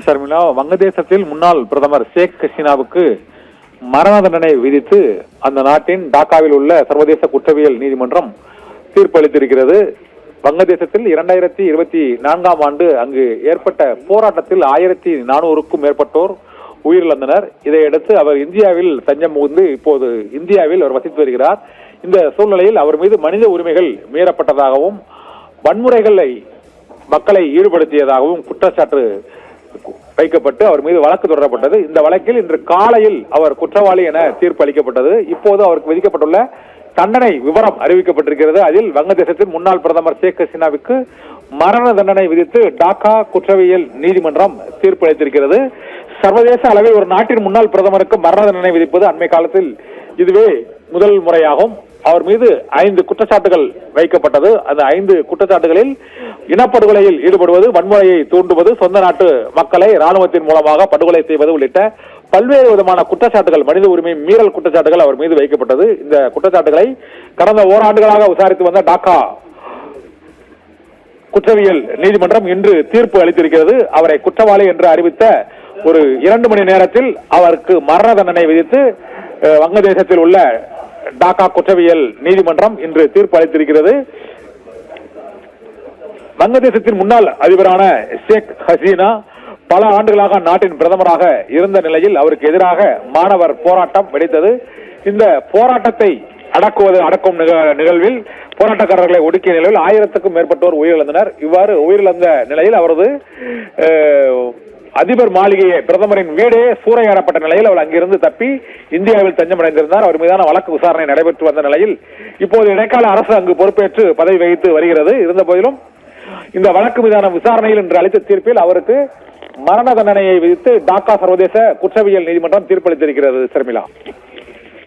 ஷர்மிளா, வங்கதேசத்தில் முன்னாள் பிரதமர் ஷேக் ஹசீனாவுக்கு மரண தண்டனை விதித்து அந்த நாட்டின் டாக்காவில் உள்ள சர்வதேச குற்றவியல் நீதிமன்றம் தீர்ப்பு அளித்திருக்கிறது. வங்கதேசத்தில் 2024ஆம் ஆண்டு அங்கு ஏற்பட்ட போராட்டத்தில் 1400க்கும் மேற்பட்டோர் உயிரிழந்தனர். இதையடுத்து அவர் இந்தியாவில் தஞ்சம் புகுந்து இப்போது இந்தியாவில் அவர் வசித்து வருகிறார். இந்த சூழ்நிலையில் அவர் மீது மனித உரிமைகள் மீறப்பட்டதாகவும் வன்முறைகளை மக்களை ஈடுபடுத்தியதாகவும் குற்றச்சாட்டு வைக்கப்பட்டு அவர் மீது வழக்கு தொடரப்பட்டது. இந்த வழக்கில் இன்று காலையில் அவர் குற்றவாளி என தீர்ப்பு அளிக்கப்பட்டது. இப்போது அவருக்கு விதிக்கப்பட்டுள்ள தண்டனை விவரம் அறிவிக்கப்பட்டிருக்கிறது. அதில் வங்கதேசத்தின் முன்னாள் பிரதமர் ஷேக் ஹசீனாவுக்கு மரண தண்டனை விதித்து டாக்கா குற்றவியல் நீதிமன்றம் தீர்ப்பு அளித்திருக்கிறது. சர்வதேச அளவில் ஒரு நாட்டின் முன்னாள் பிரதமருக்கு மரண தண்டனை விதிப்பது அண்மை காலத்தில் இதுவே முதல் முறையாகும். அவர் மீது 5 குற்றச்சாட்டுகள் வைக்கப்பட்டது. அந்த 5 குற்றச்சாட்டுகளில் இனப்படுகொலையில் ஈடுபடுவது, வன்முறையை தூண்டுவது, சொந்த நாட்டு மக்களை ராணுவத்தின் மூலமாக படுகொலை செய்வது உள்ளிட்ட பல்வேறு விதமான குற்றச்சாட்டுகள், மனித உரிமை மீறல் குற்றச்சாட்டுகள் அவர் மீது வைக்கப்பட்டது. இந்த குற்றச்சாட்டுகளை கடந்த ஓராண்டுகளாக விசாரித்து வந்த டாக்கா குற்றவியல் நீதிமன்றம் இன்று தீர்ப்பு அளித்திருக்கிறது. அவரை குற்றவாளி என்று அறிவித்த ஒரு 2 மணி நேரத்தில் அவருக்கு மரண தண்டனை விதித்து வங்கதேசத்தில் உள்ள டாக்கா குற்றவியல் நீதிமன்றம் இன்று தீர்ப்பு அளித்திருக்கிறது. வங்கதேசத்தின் முன்னாள் அதிபரான ஷேக் ஹசீனா பல ஆண்டுகளாக நாட்டின் பிரதமராக இருந்த நிலையில் அவருக்கு எதிராக மாணவர் போராட்டம் வெடித்தது. இந்த போராட்டத்தை அடக்கும் நிகழ்வில் போராட்டக்காரர்களை ஒடுக்கிய நிலையில் 1000க்கும் மேற்பட்டோர் உயிரிழந்தனர். இவ்வாறு உயிரிழந்த நிலையில் அவரது அதிபர் மாளிகையை, பிரதமரின் வீடே சூறையாடப்பட்ட நிலையில் அவர் அங்கிருந்து தப்பி இந்தியாவில் தஞ்சமடைந்திருந்தார். அவர் மீதான வழக்கு விசாரணை நடைபெற்று வந்த நிலையில் இப்போது இடைக்கால அரசு அங்கு பொறுப்பேற்று பதவி வகித்து வருகிறது. இருந்த போதிலும் இந்த வழக்கு மீதான விசாரணையில் இன்று அளித்த தீர்ப்பில் அவருக்கு மரண தண்டனையை விதித்து டாக்கா சர்வதேச குற்றவியல் நீதிமன்றம் தீர்ப்பளித்திருக்கிறது. ஷர்மிளா.